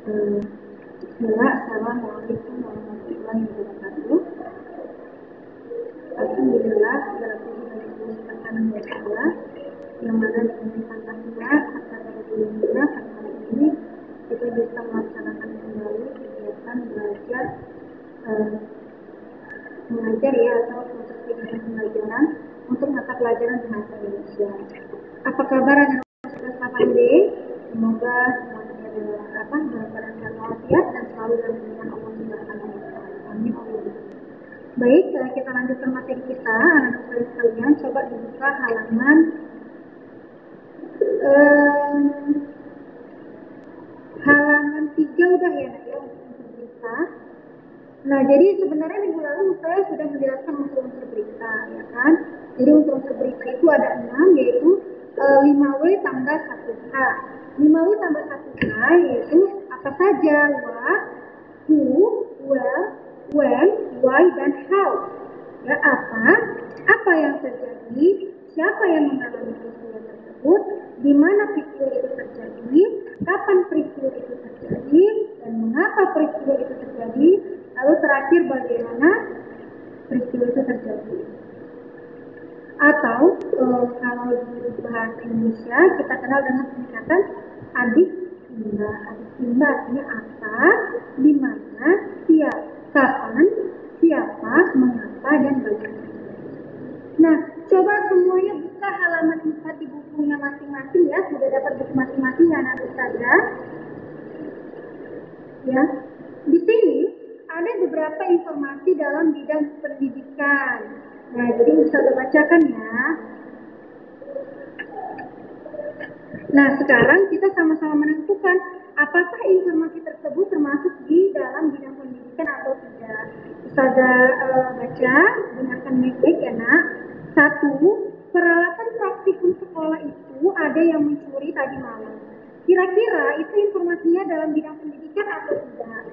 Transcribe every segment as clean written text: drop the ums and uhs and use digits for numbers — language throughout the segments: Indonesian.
Bismillah, Assalamualaikum warahmatullahi wabarakatuh. Alhamdulillah, segala puji bagi Allah Subhanahu wa Ta'ala yang mana dengan limpahan rahmat serta karunia pada hari ini kita bisa melaksanakan kembali kegiatan belajar mengajar ya, atau proses kegiatan pembelajaran untuk mata pelajaran bahasa Indonesia. Apa kabar anak kelas 8B? Semoga semuanya dalam keadaan sehat walafiat dan selalu dalam lindungan Allah Subhanahu wa Ta'ala. Amin. Baik, kita lanjutkan materi kita, anak-anak sekalian. Coba dibuka halaman halaman 3 udah ya, Nak, ya, untuk berita. Nah, jadi sebenarnya minggu lalu saya sudah menjelaskan unsur-unsur berita, ya kan? Jadi unsur-unsur berita itu ada 6, yaitu 5W tambah 1H. 5W tambah 1H yaitu apa saja? What, who, where, when, why, dan how. Ya, apa yang terjadi, siapa yang mengalami peristiwa tersebut, di mana peristiwa itu terjadi, kapan peristiwa itu terjadi, dan mengapa peristiwa itu terjadi, lalu terakhir bagaimana peristiwa itu terjadi. Atau kalau di bahasa Indonesia kita kenal dengan singkatan adik timba. Adik timba artinya apa, di mana, kapan, siapa, mengapa, dan bagaimana. Nah, coba semuanya buka halaman 4 di bukunya masing-masing ya. Sudah dapat buku masing-masing ya anak ustazah. Ya, di sini ada beberapa informasi dalam bidang pendidikan. Nah, jadi ustazah bacakan ya. Nah, sekarang kita sama-sama menentukan apakah informasi tersebut termasuk di dalam bidang pendidikan atau tidak. Ustazah baca, dengarkan baik-baik ya nak. 1. Peralatan praktikum sekolah itu ada yang mencuri tadi malam. Kira-kira itu informasinya dalam bidang pendidikan atau tidak?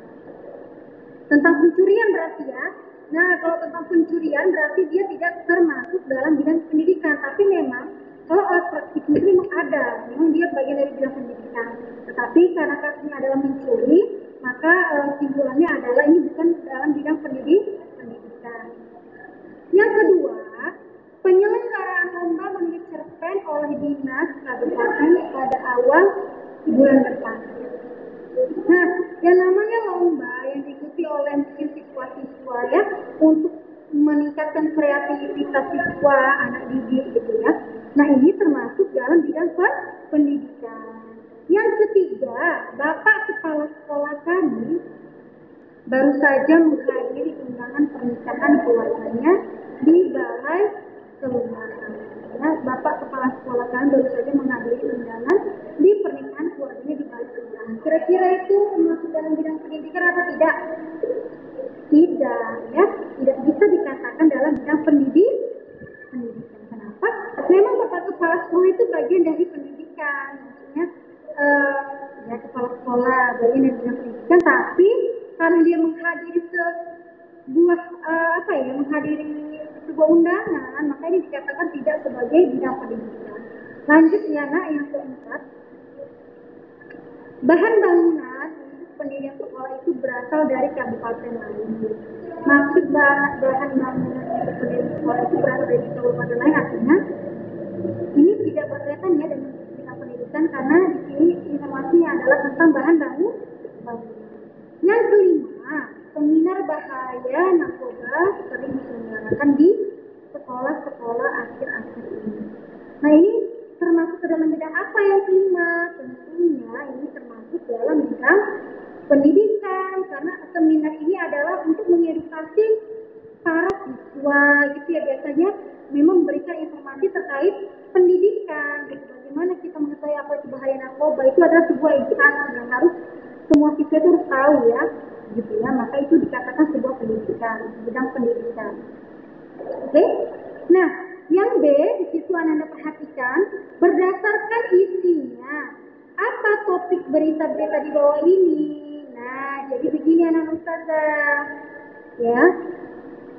Tentang pencurian berarti ya. Nah, kalau tentang pencurian berarti dia tidak termasuk dalam bidang pendidikan. Tapi memang kalau alat praktikum itu memang ada, memang dia bagian dari bidang pendidikan. Tetapi karena kasusnya adalah mencuri, maka kesimpulannya adalah ini bukan dalam bidang pendidikan. Yang kedua, penyelenggaraan lomba menulis cerpen oleh dinas kabupaten pada awal bulan depan. Nah, yang namanya lomba yang diikuti oleh siswa-siswa ya untuk meningkatkan kreativitas siswa, anak didik gitu ya. Nah, ini termasuk dalam bidang pendidikan. Yang ketiga, Bapak Kepala Sekolah kami baru saja menghadiri undangan pernikahan keluarganya di Balai Kelurahan. Ya, Bapak Kepala Sekolah kami baru saja menghadiri undangan di pernikahan keluarganya di Balai Kelurahan. Kira-kira itu masuk dalam bidang pendidikan atau tidak? Tidak, ya, tidak bisa dikatakan dalam bidang pendidikan. Kenapa? Memang Bapak Kepala Sekolah itu bagian dari pendidikan, maksudnya ya kepala sekolah bagian dari bidang pendidikan, tapi karena dia menghadiri sebuah undangan, maka ini dikatakan tidak sebagai bidang pendidikan. Lanjut ya nak, yang keempat, bahan bangunan pendidikan sekolah itu berasal dari kabupaten lain. Maksud bahan bangunan untuk pendidikan sekolah itu berasal dari kabupaten lain artinya ini tidak berkaitan ya dengan bidang pendidikan, karena di sini informasinya adalah tentang bahan bangunan. Yang kelima, seminar bahaya narkoba sering diselenggarakan di sekolah-sekolah akhir-akhir ini. Nah, ini termasuk ke dalam bidang apa yang kelima? Tentunya ini termasuk dalam bidang pendidikan, karena seminar ini adalah untuk mengedukasi para siswa gitu ya, biasanya memang memberikan informasi terkait pendidikan gitu. Bagaimana kita mengetahui apa itu bahaya narkoba, itu adalah sebuah edukasi yang harus semua siswa itu harus tahu ya gitu ya, maka itu dikatakan sebuah pendidikan, bidang pendidikan. Oke? Nah, yang B di situ Anda perhatikan berdasarkan isinya apa topik berita-berita di bawah ini. Nah, jadi begini anak ustazah ya,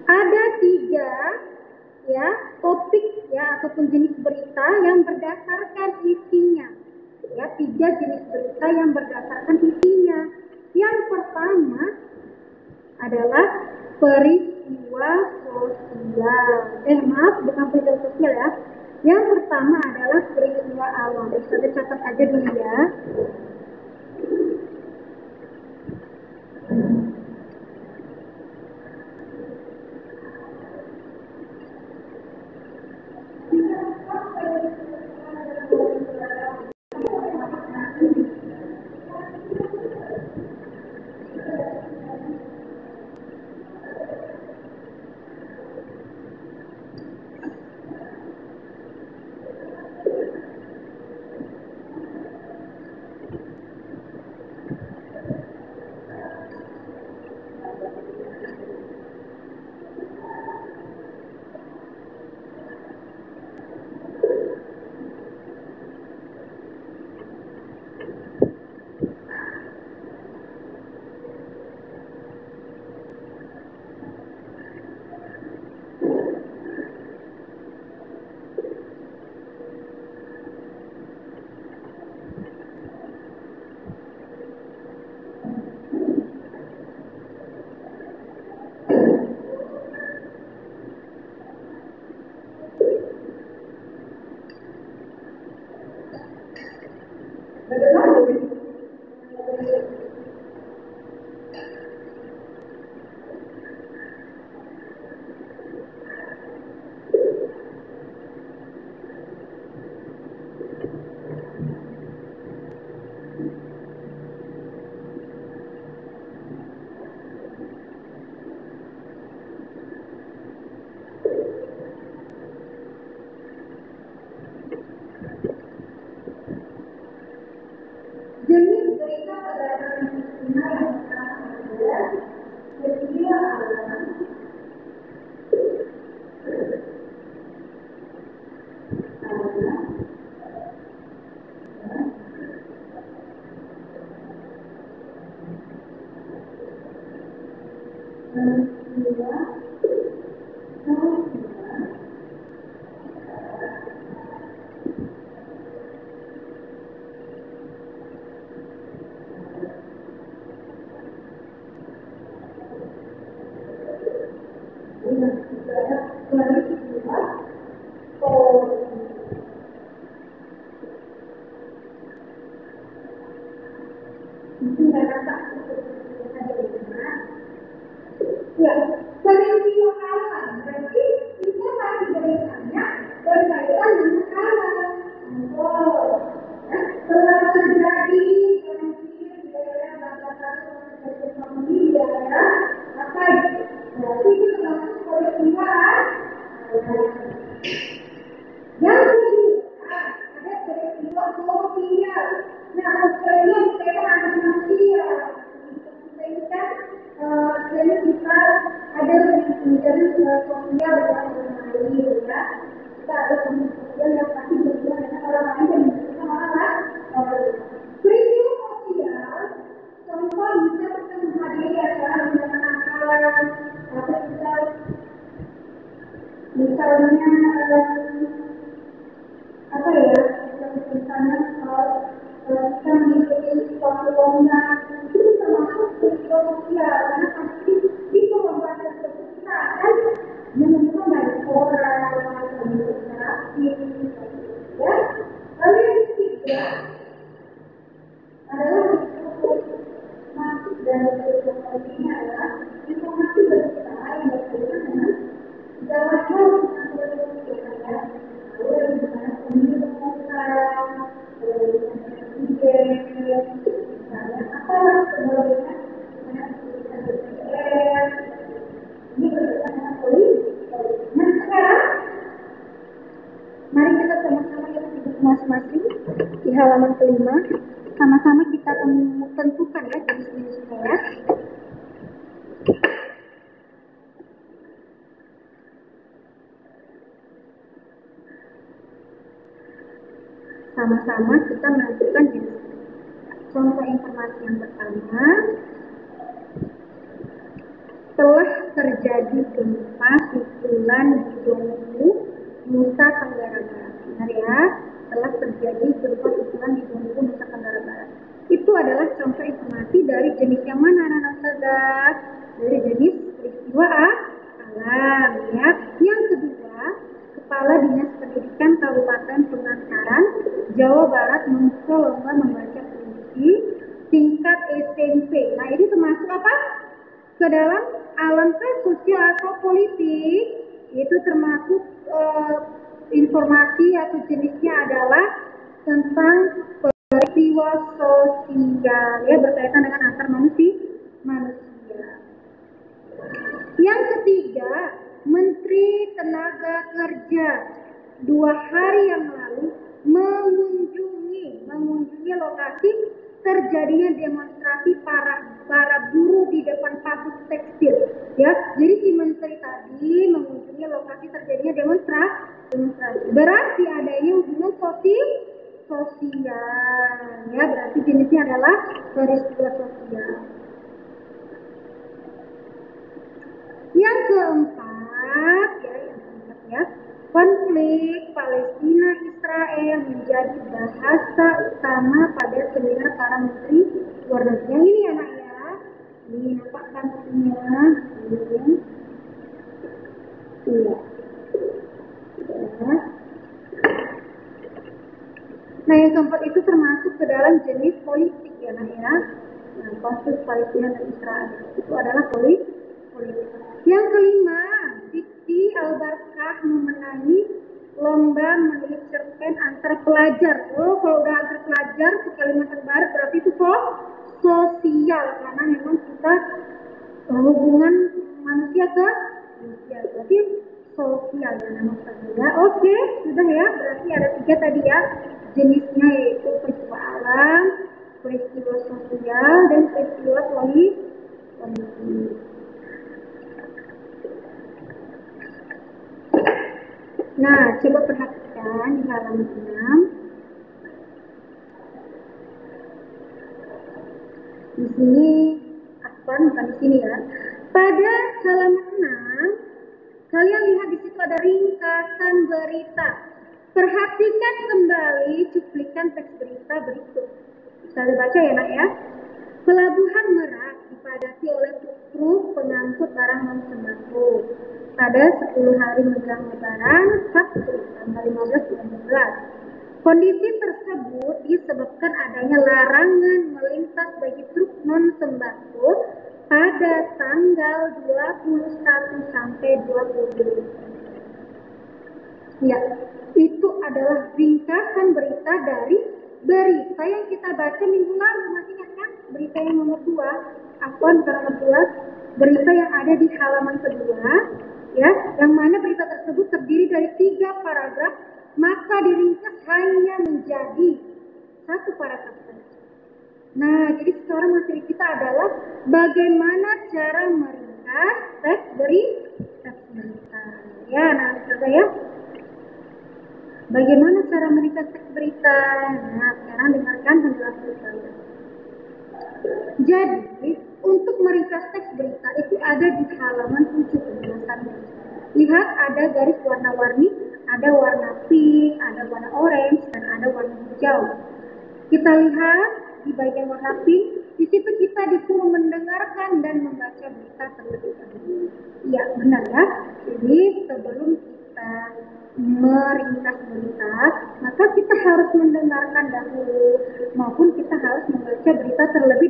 ada 3 ya topik ya ataupun jenis berita yang berdasarkan isinya ya, 3 jenis berita yang berdasarkan isinya. pertama adalah peristiwa sosial. Maaf, bukan peristiwa sosial ya. Yang pertama adalah peristiwa alam. Kita catat aja dulu ya. Jenis berita pada yang adalah peristiwa alam. Ya, peristiwa alam berarti informasi beritanya berkaitan dengan alam. Telah terjadi banjir di daerah Bangka Ekonomi di daerah apa? Berarti itu termasuk peristiwa alam. Yang kedua ada peristiwa sosial. Nah, sosialnya berkaitan dengan manusia. Jadi kita ada menjadi sosial yang bermain ya. Kita ada sosial yang pasti berhubungan dengan orang lain dan membutuhkan orang lain. Peristiwa sosial, contoh bisa kita menghadiri acara kenakalan, atau kita misalnya apa ya? Misalnya kita mengikuti suatu lomba itu termasuk peristiwa sosial karena pasti di lomba tersebut kita akan menemukan banyak orang berinteraksi ya. Lalu yang ketiga adalah masuk dari peristiwa ini adalah informasi berita yang berkaitan dengan segala hal tentang peristiwa ya. Lalu yang dimana pemilu misalnya apa sebenarnya ini berkaitan dengan politik. Nah sekarang mari kita sama-sama lihat buku masing-masing di halaman kelima. Sama-sama kita tentukan ya jenis-jenisnya ya. Sama-sama kita menentukan jenis. Contoh informasi yang pertama, telah terjadi gempa susulan di Donghu, Nusa Tenggara Barat. Benar ya, telah terjadi gempa susulan di Donghu, Nusa Tenggara Barat. Itu adalah contoh informasi dari jenis yang mana anak-anak ustazah? Dari jenis peristiwa alam ya. Yang kedua, Kepala Dinas Pendidikan Kabupaten Penangkaran, Jawa Barat membuka lomba membaca puisi tingkat SMP. Nah, ini termasuk apa? Ke dalam alam sosial atau politik, itu termasuk informasi atau jenisnya adalah tentang peristiwa sosial ya, berkaitan dengan antar manusia. Yang ketiga, Menteri Tenaga Kerja 2 hari yang lalu mengunjungi lokasi terjadinya demonstrasi para buruh di depan pabrik tekstil ya. Jadi si menteri tadi mengunjungi lokasi terjadinya demonstrasi. Berarti adanya hubungan sosial ya, berarti jenisnya adalah peristiwa sosial. Yang keempat ya, konflik Palestina-Israel menjadi bahasa utama pada seminar para menteri luar negeri. Yang ini anak ya, ini nampak kan buktinya. Iya. Nah, yang keempat itu termasuk ke dalam jenis politik ya nak ya. Nah, konflik Palestina dan Israel itu adalah politik. Yang kelima, Siti Albarkah memenangi lomba menulis cerpen antar pelajar. Oh, kalau udah antar pelajar ke Kalimantan Barat berarti itu sosial, karena memang kita hubungan manusia ke manusia, berarti sosial ya namanya ya. Oke, sudah ya, berarti ada 3 tadi ya jenisnya, yaitu peristiwa alam, peristiwa sosial, dan peristiwa politik. Nah, coba perhatikan di halaman 6. Di sini, bukan di sini ya. Pada halaman 6, kalian lihat di situ ada ringkasan berita. Perhatikan kembali cuplikan teks berita berikut. Bisa dibaca ya nak ya. Pelabuhan Merak dipadati oleh truk pengangkut barang non sembako pada 10 hari menjelang Lebaran Sabtu tanggal 15/12. Kondisi tersebut disebabkan adanya larangan melintas bagi truk non sembako pada tanggal 21 sampai 22. Ya, itu adalah ringkasan berita dari berita yang kita baca minggu lalu. Masih ingat kan? Berita yang nomor 2, berita yang ada di halaman kedua, ya, yang mana berita tersebut terdiri dari 3 paragraf, maka diringkas hanya menjadi 1 paragraf saja. Nah, jadi sekarang materi kita adalah bagaimana cara meringkas teks berita. Ya, nah, coba ya. Bagaimana cara meringkas teks berita? Nah, sekarang dengarkan penjelasan saya. Jadi, untuk meringkas teks berita itu ada di halaman 7 penjelasannya. Lihat, ada garis warna-warni, ada warna pink, ada warna orange, dan ada warna hijau. Kita lihat di bagian warna pink, di situ kita disuruh mendengarkan dan membaca berita terlebih dahulu. Iya, benar ya. Jadi, sebelum kita meringkas berita, maka kita harus mendengarkan dahulu, maupun kita harus membaca berita terlebih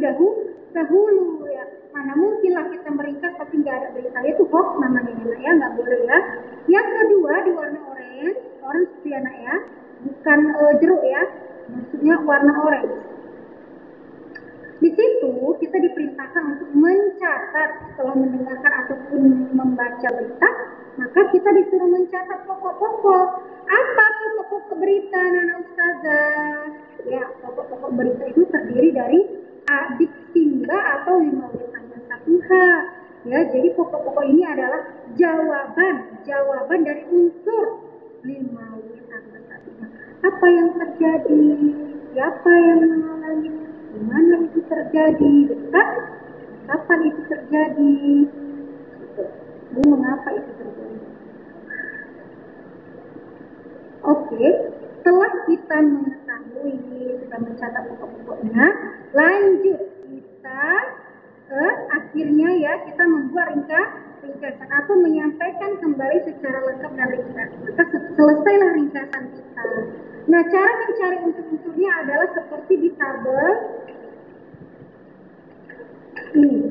dahulu ya. Mana mungkin lah kita meringkas tapi nggak ada berita, itu hoax namanya ya, nggak boleh ya. Yang kedua di warna orange itu ya nak ya, bukan jeruk ya, maksudnya warna orange. Di situ kita diperintahkan untuk mencatat setelah mendengarkan ataupun membaca berita, maka kita disuruh mencatat pokok-pokok. Apa pokok-pokok berita, Nana Ustazah? Ya, pokok-pokok berita itu terdiri dari diksi atau 5 tambah 1H. Ya, jadi pokok-pokok ini adalah jawaban dari unsur 5 tambah 1H. Apa yang terjadi? Siapa yang mengalami? Di mana itu terjadi? Dekat? Kapan itu terjadi? Mengapa itu terjadi? Oke, setelah kita mengetahui, kita mencatat pokok-pokoknya, lanjut kita akhirnya ya kita membuat ringkasan atau menyampaikan kembali secara lengkap dan ringkas. Maka selesailah ringkasan kita. Nah, cara mencari unsur-unsurnya adalah seperti di tabel ini.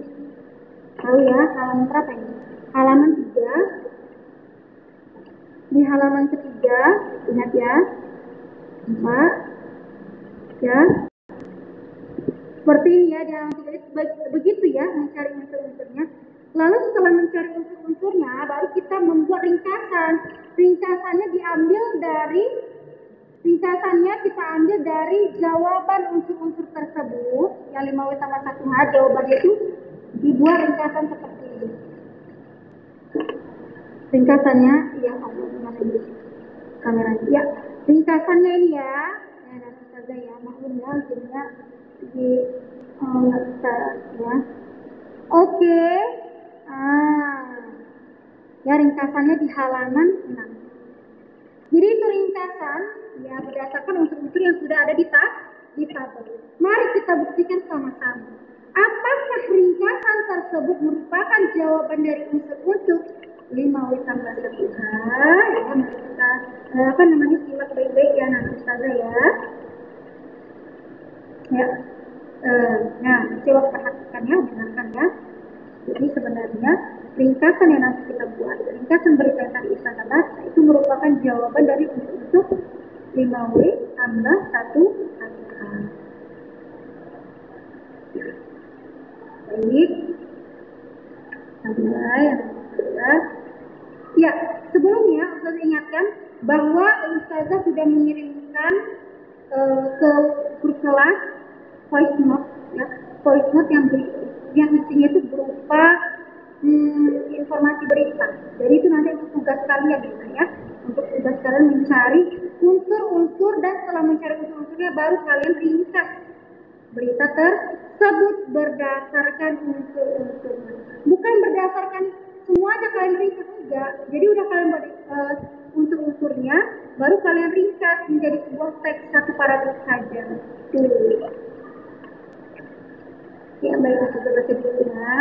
Tahu ya, halaman berapa ini? Halaman 3. Di halaman ketiga, lihat ya. 4. Ya. Seperti ini ya, di halaman 3. Begitu ya, mencari unsur-unsurnya. Lalu setelah mencari unsur-unsurnya, baru kita membuat ringkasan. Ringkasannya kita ambil dari jawaban unsur-unsur tersebut. Yang 5W tambah 1H, jawabannya itu dibuat ringkasan seperti ini. Ringkasannya, ya Allah, gimana ini kameranya? Ya, ringkasannya ini ya. Dan saja ya, maklum ya, jadinya di nggak bisa ya. Oke. Ya, ringkasannya di halaman 6. Jadi itu ringkasan ya berdasarkan unsur-unsur yang sudah ada di tabel. Mari kita buktikan sama-sama. Apakah ringkasan tersebut merupakan jawaban dari unsur-unsur 5W tambah 1H? Ya, mari kita simak baik-baik ya nanti saja ya. Ya. Nah, coba perhatikan ya, dengarkan ya. Jadi sebenarnya ringkasan yang nanti kita buat, ringkasan berita yang tadi Ustazah baca itu merupakan jawaban dari unsur 5W tambah 1H. Baik. Mulai yang kedua. Ya, sebelumnya Ustazah ingatkan bahwa Ustazah sudah mengirimkan ke grup kelas voice note ya, voice note yang isinya itu berupa informasi berita. Jadi itu nanti untuk tugas kalian ya, untuk tugas kalian mencari unsur-unsur dan setelah mencari unsur-unsurnya baru kalian ringkas berita tersebut berdasarkan unsur-unsurnya. Bukan berdasarkan semuanya kalian ringkas, enggak. Jadi udah kalian buat unsur-unsurnya, baru kalian ringkas menjadi sebuah teks satu paragraf saja. Tuh. Ya, baik, kita baca dulu ya.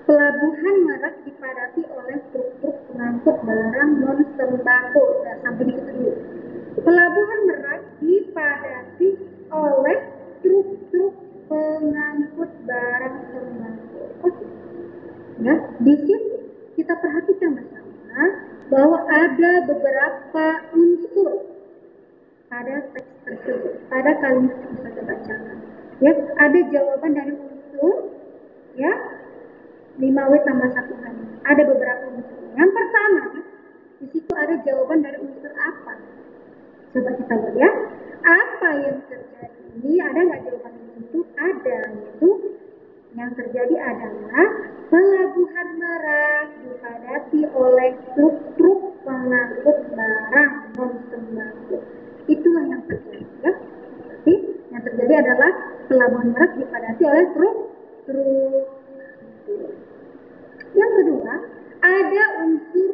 Pelabuhan Merak dipadati oleh truk-truk pengangkut barang non-sembako. Nah, sampai di situ dulu. Pelabuhan Merak dipadati oleh truk-truk pengangkut barang sembako. Oke. Ya, di situ kita perhatikan bersama bahwa ada beberapa unsur pada teks tersebut, pada kalimat yang kita bacakan. Ya, ada jawaban dari unsur, ya, 5W tambah 1H. Ada beberapa unsur. Yang pertama, di situ ada jawaban dari unsur apa? Coba kita lihat ya. Apa yang terjadi? Ada nggak jawaban di situ? Ada, yaitu yang terjadi adalah Pelabuhan Merak dipadati oleh truk-truk pengangkut barang non-sembako. Itulah yang terjadi ya. Jadi yang terjadi adalah Pelabuhan Merak dipadati oleh truk-truk. Yang kedua, ada unsur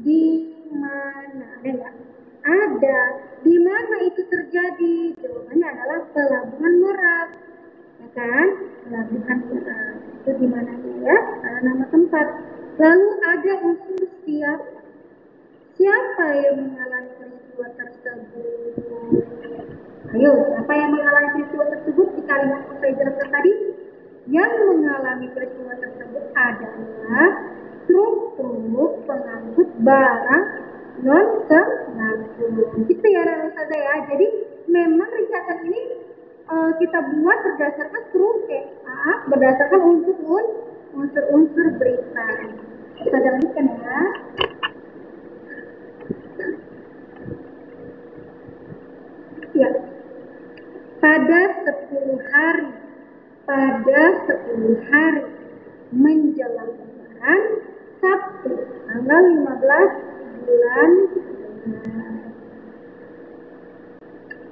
di mana? Ada nggak? Ada. Di mana itu terjadi? Jawabannya adalah Pelabuhan Merak. Ya kan? Pelabuhan Merak. Itu di mana ya? Karena nama tempat. Lalu ada unsur siapa? Siapa yang mengalami peristiwa tersebut? Ayo, siapa yang mengalami peristiwa tersebut? Di kalimat yang saya jelaskan tadi, yang mengalami peristiwa tersebut adalah truk-truk pengangkut barang non-sembako. Gitu ya, Ustazah ya. Jadi memang ringkasan ini kita buat berdasarkan berdasarkan unsur-unsur berita. Kita lanjutkan ya. Ya. Pada 10 hari menjelang Lebaran, Sabtu tanggal 15 bulan.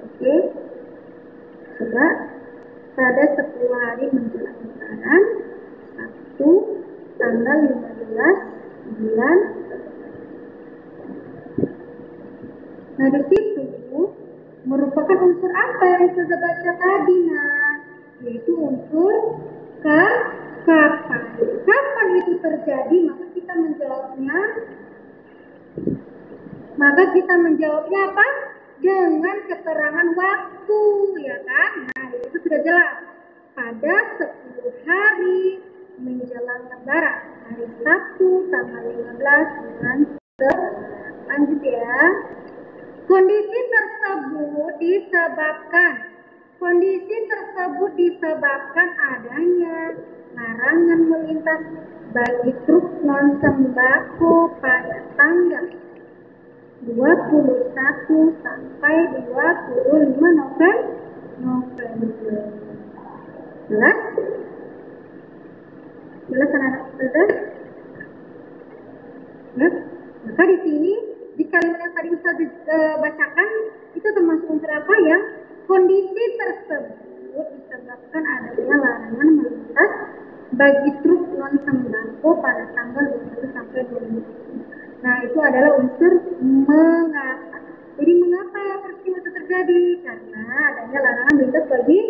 Oke. Coba pada 10 hari menjelang Lebaran, Sabtu tanggal 15 bulan. Nah, di situ merupakan unsur apa yang sudah baca tadi, nah, yaitu unsur kapan. Kapan itu terjadi? Maka kita menjawabnya apa? Dengan keterangan waktu, ya kan? Nah, itu sudah jelas. Pada 10 hari menjelang Lebaran, hari Sabtu tanggal 15 bulan Sebelas. Lanjut ya. Kondisi tersebut disebabkan adanya larangan melintas bagi truk non sembako pada tanggal 21 sampai 25 November. Jelas? Jelas anak-anak Ustazah? Ya. Maka di sini di kalimat yang tadi Ustazah bacakan itu termasuk unsur apa ya? Kondisi tersebut disebabkan adanya larangan melintas bagi truk non sembako pada tanggal 21 sampai 25. Nah, itu adalah unsur mengapa. Jadi mengapa peristiwa itu terjadi? Karena adanya larangan melintas bagi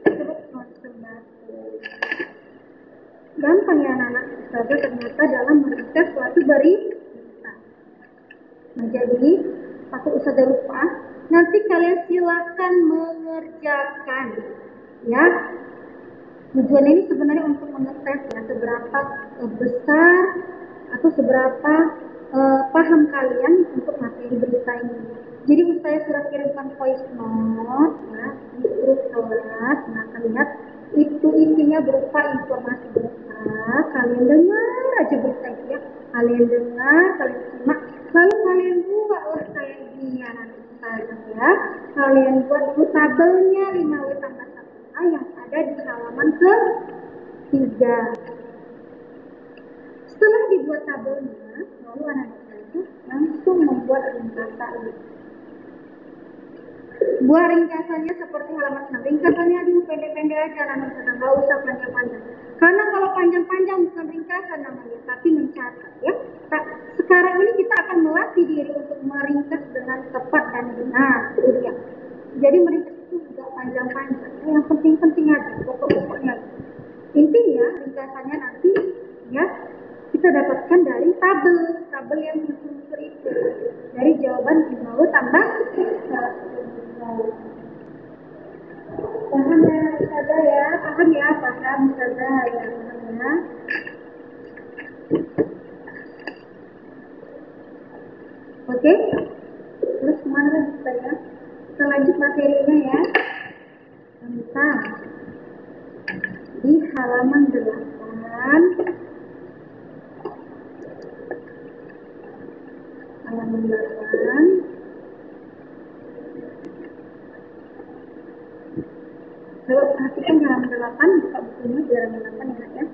truk non sembako. Gampang ya anak-anak Ustazah ternyata dalam meringkas suatu berita. Nah, jadi takut Ustazah lupa, nanti kalian silakan mengerjakan ya. Tujuan ini sebenarnya untuk mengetes ya seberapa besar atau seberapa paham kalian untuk materi berita ini. Jadi saya sudah kirimkan voice note ya di grup kelas. Nah, kalian lihat itu isinya berupa informasi berita. Kalian dengar aja berita itu ya. Kalian dengar, kalian simak, lalu kalian buatlah kayak gini anak Ustazah ya. Kalian buat dulu tabelnya 5W tambah 1A yang ada di halaman ke-3. Setelah dibuat tabelnya, lalu anak Ustazah langsung membuat ringkasan. Buat ringkasannya seperti halaman 6. Ringkasannya dulu pendek-pendek aja anak Ustazah, nggak usah panjang-panjang. Karena kalau panjang-panjang bukan ringkasan namanya, tapi mencatat ya. Nah, sekarang ini kita akan melatih diri untuk meringkas dengan tepat dan benar. Ya. Jadi meringkas itu nggak panjang-panjang. Yang penting-penting aja, pokok-pokoknya. Intinya ringkasannya nanti ya kita dapatkan dari tabel yang unsur-unsur itu. Dari jawaban 5W tambah 1. Paham ya Ustazah ya? Paham ya Ustazah ya? Oke? Terus kemana lagi saya? Kita lanjut materinya ya. Tentang di halaman 8. Halaman 8. Coba perhatikan di halaman 8, buka bukunya di halaman 8 ya.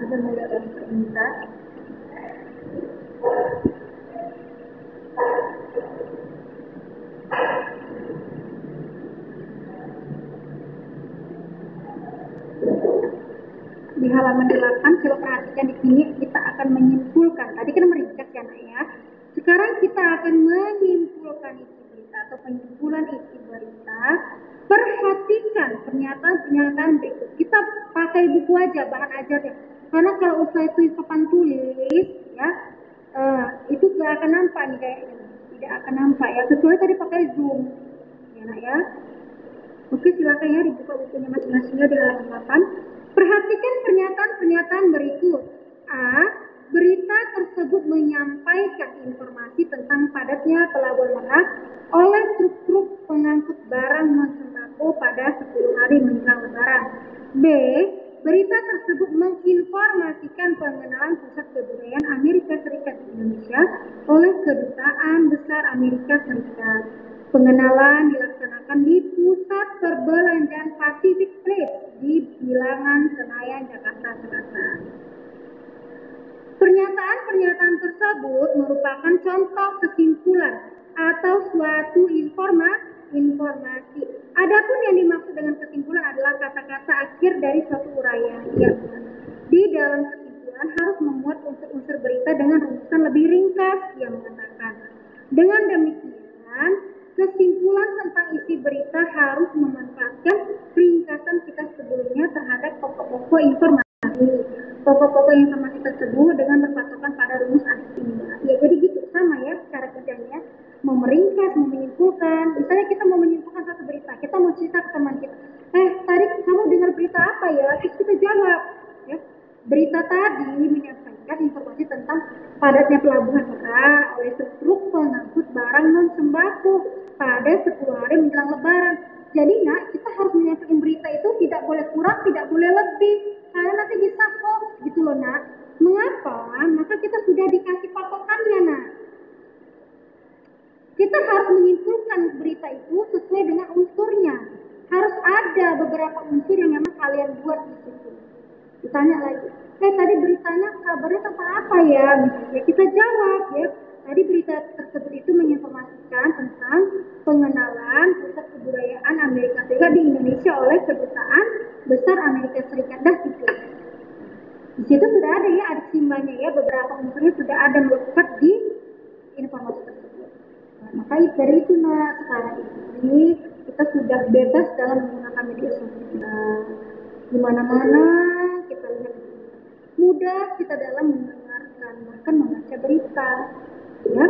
Sudah melihat perintah. Di halaman 8, coba perhatikan di sini kita akan menyimpulkan. Tadi kan meringkas ya nak ya. Sekarang kita akan menyimpulkan isi berita atau penyimpulan isi berita. Perhatikan pernyataan-pernyataan berikut. Kita pakai buku aja, bahan ajarnya. Karena kalau usai itu papan tulis ya, itu gak akan nampak nih kayaknya. Tidak akan nampak ya, kecuali tadi pakai zoom. Ya nak ya. Oke, silakan ya dibuka bukunya masing-masingnya di halaman 8. Perhatikan pernyataan-pernyataan berikut. A. Berita tersebut menyampaikan informasi tentang padatnya pelabuhan Merak oleh truk-truk pengangkut barang non-sembako pada 10 hari menjelang Lebaran. B. Berita tersebut menginformasikan pengenalan pusat kebudayaan Amerika Serikat di Indonesia oleh Kedutaan Besar Amerika Serikat. Pengenalan dilaksanakan di Pusat Perbelanjaan Pacific Place di Bilangan, Senayan, Jakarta Selatan. tersebut merupakan contoh kesimpulan atau suatu informasi. Adapun yang dimaksud dengan kesimpulan adalah kata-kata akhir dari suatu uraian. Ya, di dalam kesimpulan harus memuat unsur-unsur berita dengan rumusan lebih ringkas yang mengatakan. Dengan demikian, kesimpulan tentang isi berita harus memanfaatkan ringkasan kita sebelumnya terhadap pokok-pokok informasi. Pokok-pokok informasi tersebut dengan berpatokan pada rumus akhir timbal. Ya, jadi gitu sama ya cara kerjanya. Mau meringkas, mau menyimpulkan. Misalnya kita mau menyimpulkan satu berita, kita mau cerita ke teman kita. Tadi kamu dengar berita apa ya? Terus kita jawab. Ya. Berita tadi menyampaikan informasi tentang padatnya pelabuhan Merak oleh truk pengangkut barang non sembako pada 10 hari menjelang Lebaran. Jadi nak, kita harus menyampaikan berita itu tidak boleh kurang, tidak boleh lebih, karena nanti bisa hoax gitu loh nak. Mengapa? Maka kita sudah dikasih patokannya nak. Kita harus menyimpulkan berita itu sesuai dengan unsurnya. Harus ada beberapa unsur yang memang kalian buat di situ. Ditanya lagi, tadi beritanya kabarnya tentang apa ya? Misalnya kita jawab ya, tadi berita tersebut itu menginformasikan tentang pengenalan pusat kebudayaan Amerika Serikat di Indonesia oleh Kedutaan Besar Amerika Serikat. Dah gitu. Di situ sudah ada ya, ada simbahnya ya, beberapa unsurnya sudah ada melekat di informasi tersebut. Nah, maka dari itu sekarang ini kita sudah bebas dalam menggunakan media sosial. Di mana-mana kita lihat mudah kita dalam mendengarkan bahkan membaca berita ya.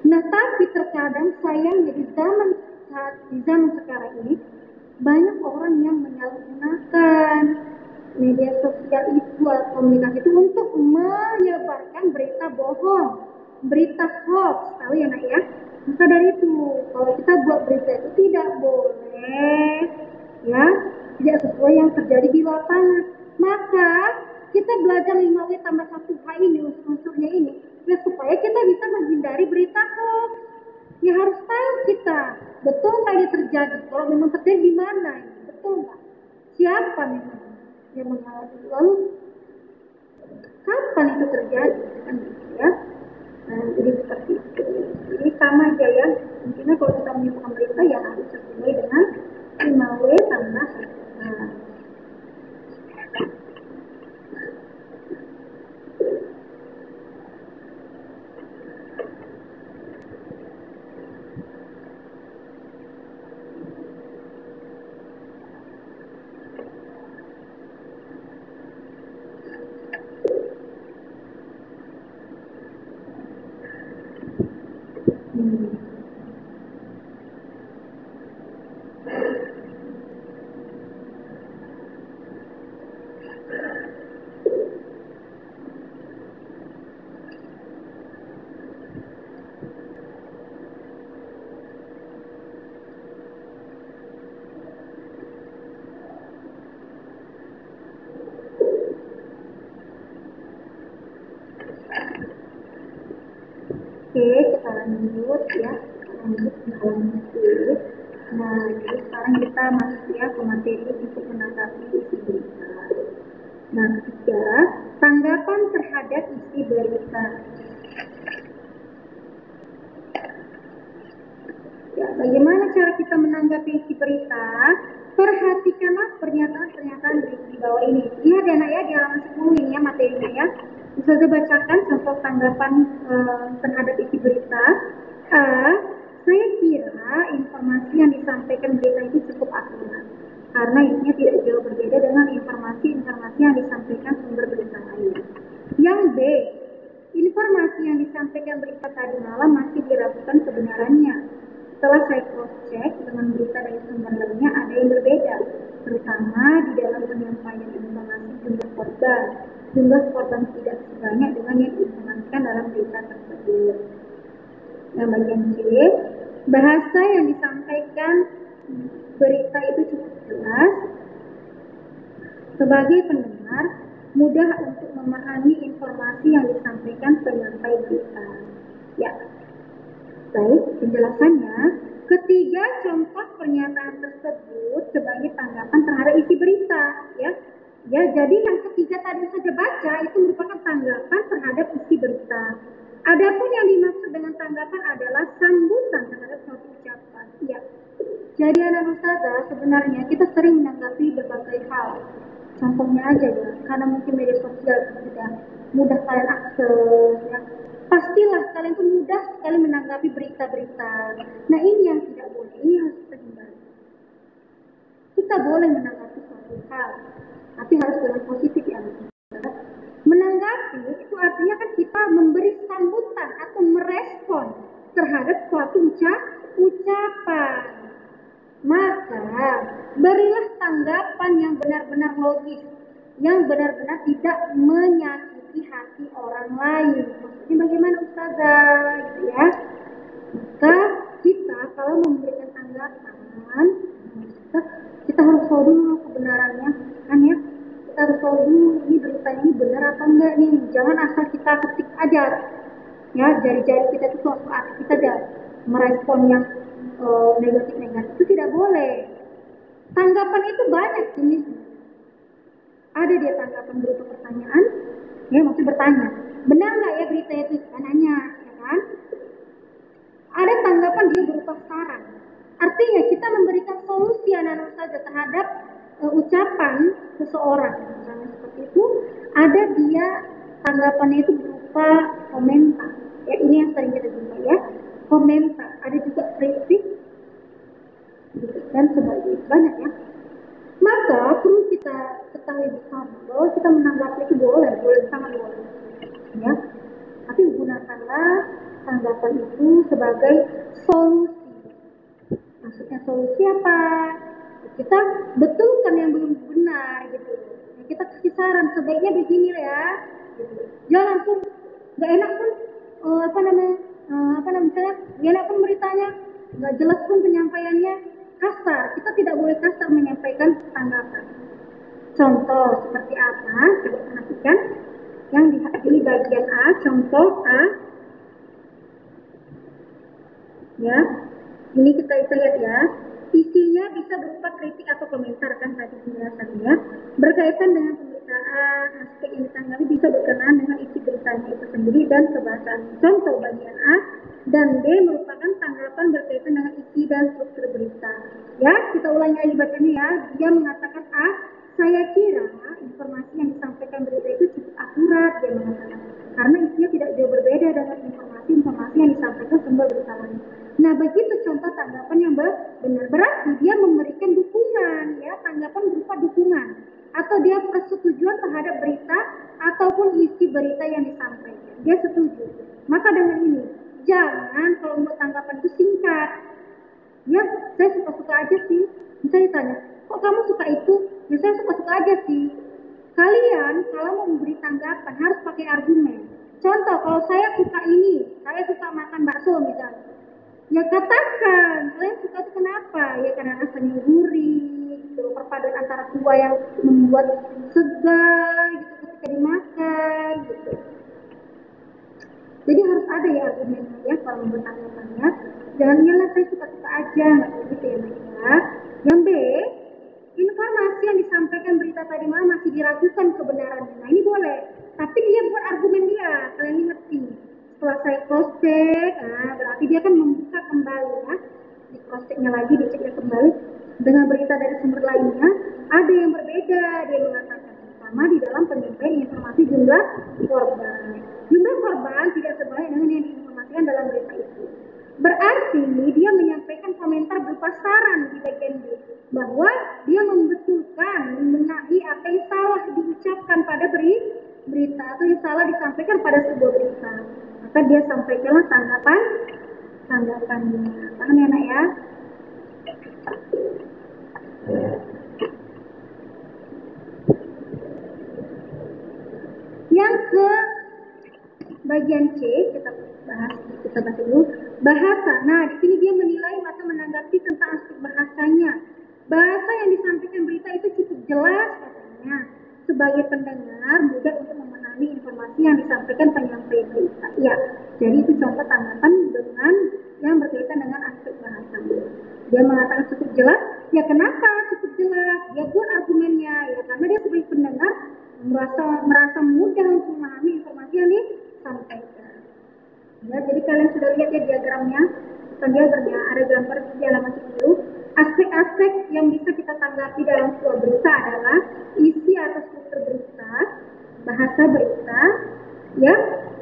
Nah tapi terkadang sayangnya di zaman sekarang ini banyak orang yang menyalahgunakan media sosial itu atau komunikasi itu untuk menyebarkan berita bohong, berita hoax, tahu ya nak ya. Maka dari itu kalau kita buat berita itu tidak boleh ya, tidak sesuai yang terjadi di lapangan. Maka kita belajar 5W tambah 1H ini, unsurnya ini, ya supaya kita bisa menghindari berita hoax. Ya harus tahu kita, betul nggak ini terjadi? Kalau memang terjadi di mana? Betul nggak? Siapa memang yang mengalami? Lalu kapan itu terjadi? Kan gitu ya. Nah, jadi seperti itu. Jadi sama aja ya. Intinya kalau kita menyimpulkan berita ya harus sesuai dengan 5W tambah 1H. Oke, kita lanjut ya. Lanjut di halaman 10. Nah, jadi sekarang kita masuk ya ke materi untuk menanggapi isi berita. Nah, ketiga, tanggapan terhadap isi berita. Ya, bagaimana cara kita menanggapi isi berita? Perhatikanlah pernyataan-pernyataan di bawah ini. Lihat ya nak ya, di halaman 10 ini ya materinya ya. Bisa saya bacakan contoh tanggapan terhadap isi berita. Saya kira informasi yang disampaikan berita itu cukup akurat karena isinya tidak jauh berbeda dengan informasi-informasi yang disampaikan sumber berita lain. Yang B, informasi yang disampaikan berita tadi malam masih diragukan kebenarannya. Setelah saya cross-check dengan berita dari sumber lainnya ada yang berbeda, terutama di dalam penyampaian informasi jumlah korban. Jumlah korban tidak sebanyak dengan yang diinformasikan dalam berita tersebut. Yang bagian C, bahasa yang disampaikan berita itu cukup jelas. Sebagai pendengar, mudah untuk memahami informasi yang disampaikan penyampai berita. Ya, baik, penjelasannya. Ketiga, contoh pernyataan tersebut sebagai tanggapan terhadap isi berita. Ya, jadi yang ketiga tadi saja baca itu merupakan tanggapan terhadap isi berita. Adapun yang dimaksud dengan tanggapan adalah sambutan terhadap suatu ucapan. Ya. Jadi anak ustazah, sebenarnya kita sering menanggapi berbagai hal. Contohnya aja ya, karena mungkin media sosial sudah mudah kalian akses, ya. Pastilah kalian tuh mudah sekali menanggapi berita-berita. Nah ini yang tidak boleh, ini harus kita hindari. Kita boleh menanggapi suatu hal, tapi harus dengan positif ya. Menanggapi itu artinya kan kita memberi sambutan atau merespon terhadap suatu ucapan. Maka berilah tanggapan yang benar-benar logis, yang benar-benar tidak menyakiti hati orang lain. Maksudnya bagaimana ustazah, gitu ya? Maka kita kalau memberikan tanggapan, kita harus tahu dulu kebenarannya, kan ya? Kita harus tahu dulu ini berita ini benar apa enggak nih. Jangan asal kita ketik aja, ya jari-jari kita itu suatu hati kita aja merespon yang negatif-negatif itu tidak boleh. Tanggapan itu banyak jenisnya. Ada dia tanggapan berupa pertanyaan, ya maksud bertanya, benar nggak ya berita itu? Nanya, ya kan? Ada tanggapan dia berupa saran. Artinya kita memberikan solusi anak-anak saja terhadap ucapan seseorang. Misalnya seperti itu, ada dia tanggapannya itu berupa komentar. Ya ini yang sering kita jumpa ya, komentar. Ada juga kritik dan sebagainya, banyak ya. Maka perlu kita ketahui bersama bahwa kita menanggapi itu boleh sangat boleh, ya. Tapi gunakanlah tanggapan itu sebagai solusi. Maksudnya solusi apa? Kita betulkan yang belum benar gitu. Kita kasih saran sebaiknya begini ya. Gitu. Jangan langsung nggak enak pun misalnya nggak enak pun beritanya, nggak jelas pun penyampaiannya, kasar. Kita tidak boleh kasar menyampaikan tanggapan. Contoh seperti apa? Coba perhatikan yang di bagian A, contoh A. Ya, ini kita lihat ya. Isinya bisa berupa kritik atau komentar kan tadi penjelasannya. Berkaitan dengan pemberitaan, aspek yang ditanggapi bisa berkenaan dengan isi beritanya itu sendiri dan kebahasaan. Contoh bagian A dan B merupakan tanggapan berkaitan dengan isi dan struktur berita. Ya, kita ulangi lagi bacanya ya. Dia mengatakan A, saya kira informasi yang disampaikan berita itu cukup akurat, dia mengatakan. Karena isinya tidak jauh berbeda dengan informasi yang disampaikan sumber berita lain. Nah, begitu contoh tanggapan yang benar. Berarti dia memberikan dukungan, ya, tanggapan berupa dukungan. Atau dia persetujuan terhadap berita ataupun isi berita yang disampaikan. Dia setuju. Maka dengan ini, jangan kalau untuk tanggapan itu singkat. Ya, saya suka-suka aja sih. Misalnya ditanya, kok kamu suka itu? Ya, saya suka-suka aja sih. Kalian kalau mau memberi tanggapan harus pakai argumen. Contoh, kalau saya suka ini, saya suka makan bakso misalnya. Ya katakan, kalian suka itu kenapa? Ya karena rasanya gurih, gitu, perpaduan antara kuah yang membuat segar, gitu ketika dimakan, gitu. Jadi harus ada ya argumennya ya kalau membuat tanggapannya. Jangan iyalah saya suka-suka aja, nggak gitu ya mereka. Yang B, informasi yang disampaikan berita tadi malam masih diragukan kebenarannya. Nah ini boleh, tapi dia buat argumen dia, kalian ngerti. Setelah saya cross check, nah berarti dia kan membuka kembali ya, di cross checknya lagi, diceknya kembali dengan berita dari sumber lainnya. Ada yang berbeda, dia mengatakan sama di dalam penyampaian informasi jumlah korban. Jumlah korban tidak sebanyak dengan yang diinformasikan dalam berita itu. Berarti dia menyampaikan komentar berupa saran di bagian B bahwa dia membetulkan, membenahi apa yang salah diucapkan pada berita atau yang salah disampaikan pada sebuah berita. Maka dia sampaikanlah tanggapannya. Paham ya nak ya? Yang ke bagian C kita bahas dulu bahasa. Nah di sini dia menilai atau menanggapi tentang aspek bahasanya. Bahasa yang disampaikan berita itu cukup jelas katanya. Sebagai pendengar mudah untuk memahami informasi yang disampaikan penyampai berita. Ya, jadi itu contoh tanggapan dengan yang berkaitan dengan aspek bahasanya. Dia mengatakan cukup jelas. Ya kenapa cukup jelas? Dia buat argumennya. Ya karena dia sebagai pendengar merasa mudah untuk memahami informasi yang disampaikan. Ya, jadi kalian sudah lihat ya diagramnya, bukan diagramnya, ada gambar di halaman 10. Aspek-aspek yang bisa kita tanggapi dalam sebuah berita adalah isi atau struktur berita, bahasa berita, ya,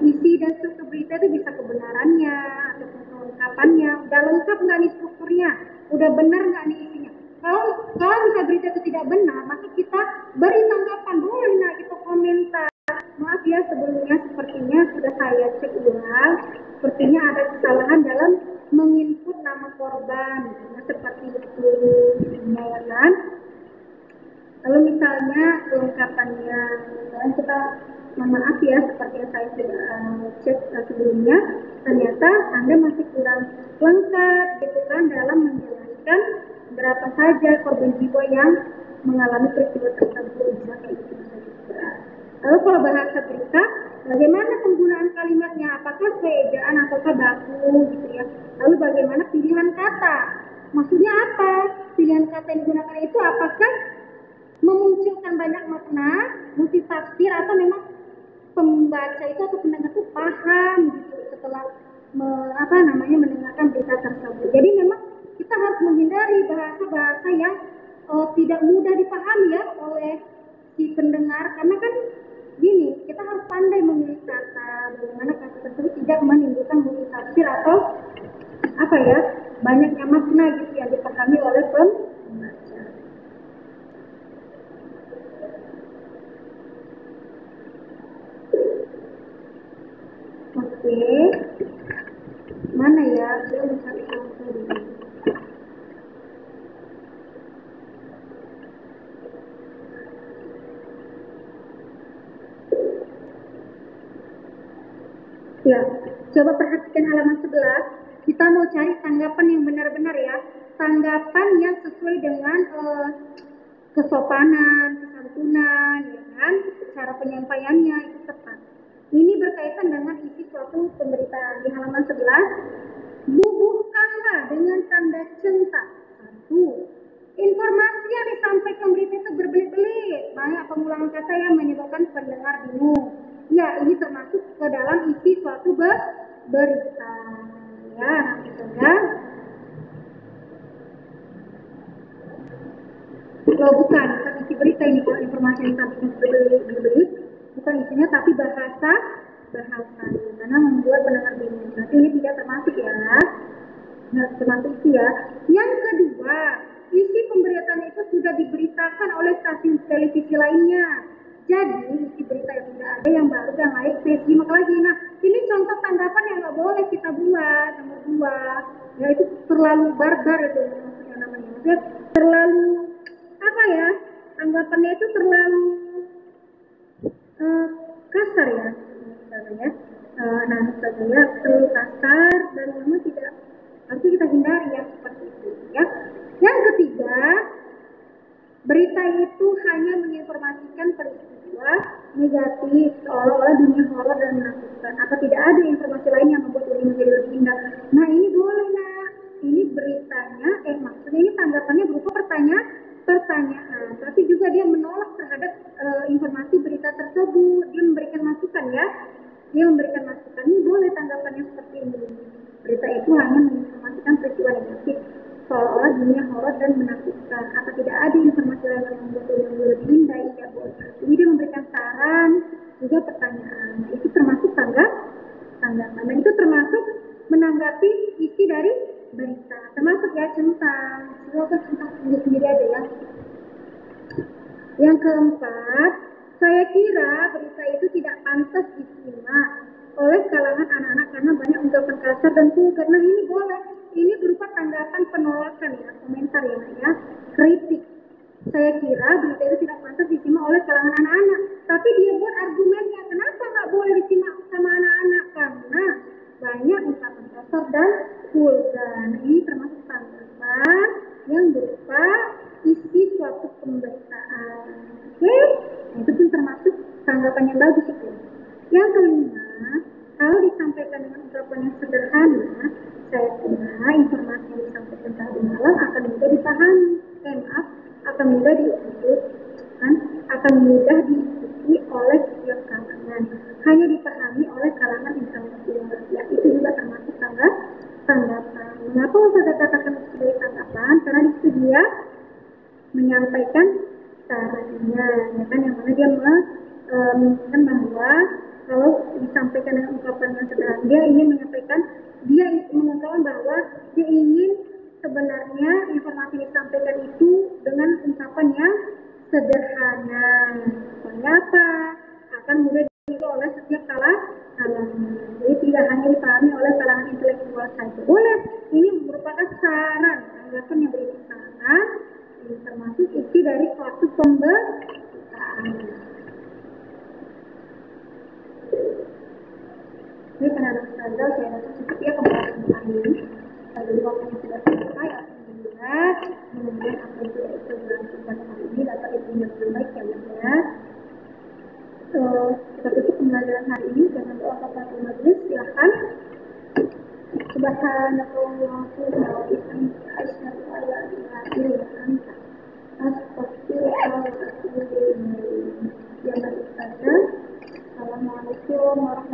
isi dan struktur berita itu bisa kebenarannya ataupun kelengkapannya, udah lengkap nggak nih strukturnya, udah benar nggak nih isinya. Kalau misalnya berita itu tidak benar, maka kita beri tanggapan, boleh nggak kita komentar. Maaf ya, sebelumnya sepertinya sudah saya cek ulang, sepertinya ada kesalahan dalam menginput nama korban, nah, seperti itu, ya kan? Lalu misalnya kelengkapannya, misalnya kita, mohon maaf ya, seperti yang saya sudah cek sebelumnya, ternyata Anda masih kurang lengkap gitu kan dalam menjelaskan berapa saja korban jiwa yang mengalami peristiwa tertentu, bisa kayak gitu juga. Lalu kalau bahasa berita, bagaimana penggunaan kalimatnya? Apakah sesuai ejaan ataukah baku gitu ya? Lalu bagaimana pilihan kata? Maksudnya apa? Pilihan kata yang digunakan itu apakah memunculkan banyak makna, multitafsir, atau memang pembaca itu atau pendengar itu paham gitu setelah mendengarkan berita tersebut. Jadi memang kita harus menghindari bahasa-bahasa yang tidak mudah dipahami ya oleh si pendengar, karena kan gini, kita harus pandai memilih kata, bagaimana kata tersebut tidak menimbulkan multitafsir atau apa ya, banyaknya makna gitu yang dipahami oleh pembaca. Oke, mana ya? Saya mencari contoh dulu. Ya, coba perhatikan halaman 11. Kita mau cari tanggapan yang benar-benar ya. Tanggapan yang sesuai dengan kesopanan, kesantunan, ya kan? Cara penyampaiannya itu tepat. Ini berkaitan dengan isi suatu pemberitaan di halaman 11. Bubuhkanlah dengan tanda centang. 1. Informasi yang disampaikan berita itu berbelit-belit. Banyak pengulangan kata yang menyebabkan pendengar bingung. Ya, ini termasuk ke dalam isi suatu berita. Ya, nanti saja. Bukan isi berita ini, kalau informasi yang disampaikan berbelit-belit, bukan isinya, tapi bahasanya, karena membuat pendengar bingung. Berarti ini tidak termasuk ya. Nah, termasuk itu ya. Yang kedua, isi pemberitaan itu sudah diberitakan oleh stasiun televisi lainnya. Jadi, isi berita yang sudah ada yang baru dan naik, saya simak lagi. Nah, ini contoh tanggapan yang nggak boleh kita buat. Nomor 2, ya itu terlalu barbar itu maksudnya namanya. Maksudnya terlalu apa ya? Tanggapannya itu terlalu kasar ya, misalnya. Nah, misalnya terlalu kasar dan memang tidak harus kita hindari ya seperti itu ya. Yang ketiga, berita itu hanya menginformasikan peristiwa negatif seolah-olah dunia horor dan menakutkan. Apa tidak ada informasi lain yang membuat dunia menjadi lebih indah? Nah, ini boleh nak. Ini beritanya, maksudnya ini tanggapannya berupa pertanyaan, tapi juga dia menolak terhadap informasi berita tersebut. Dia memberikan masukan ya. Dia memberikan masukan. Ini boleh tanggapannya seperti ini. Berita itu hanya menginformasikan peristiwa negatif seolah-olah dunia horor dan menakutkan. Apa tidak ada informasi lain yang membuat dunia lebih indah? Tidak boleh. Jadi dia memberikan saran, juga pertanyaan. Nah, itu termasuk tanggapan. Dan itu termasuk menanggapi isi dari berita. Termasuk ya centang. Semoga centang sendiri aja ya. Yang keempat, saya kira berita itu tidak pantas disimak oleh kalangan anak-anak karena banyak ungkapan kasar dan vulgar. Nah, ini boleh. Ini berupa tanggapan penolakan ya, komentar ya, kritik. Saya kira berita itu tidak pantas disimak oleh kalangan anak-anak. Tapi dia buat argumennya, kenapa nggak boleh disimak sama anak-anak? Karena banyak ungkapan kasar dan vulgar. Nah, ini termasuk tanggapan yang berupa isi suatu pemberitaan. Oke? Nah, itu pun termasuk tanggapan yang bagus itu. Yang kelima, kalau disampaikan dengan ungkapan yang sederhana, saya kira informasi yang disampaikan tadi malam akan mudah dipahami. Akan mudah diikuti oleh setiap kalangan. tanggapan, hanya dipahami oleh kalangan intelektual. Ya, itu juga termasuk tanggapan. Mengapa saya katakan sebagai tanggapan? Karena di situ dia menyampaikan sarannya, ya kan, yang mana dia menginginkan bahwa kalau disampaikan dengan ungkapan yang sederhana, dia ingin menyampaikan, dia mengungkapkan bahwa dia ingin sebenarnya informasi disampaikan itu dengan ungkapan yang sederhana. Supaya apa? Akan mudah ditiru oleh setiap kalangan. Jadi tidak hanya dipahami oleh kalangan intelektual saja. Boleh, ini merupakan saran, tanggapan yang berisi saran, termasuk isi dari suatu pemberitaan. Ini pendapat saja, saya rasa cukup ya pembahasan kali ini. Jadi waktunya sudah selesai, alhamdulillah. Kemudian apa itu berlangsung pada hari ini dapat ditindak dengan baik ya ya. Kita tutup pembelajaran hari ini dengan doa kepada majelis. Silakan. Subhanallah wa bihamdihi asyhadu an la ilaha illa anta astaghfiruka wa atubu ilaik. Assalamualaikum warahmatullahi wabarakatuh.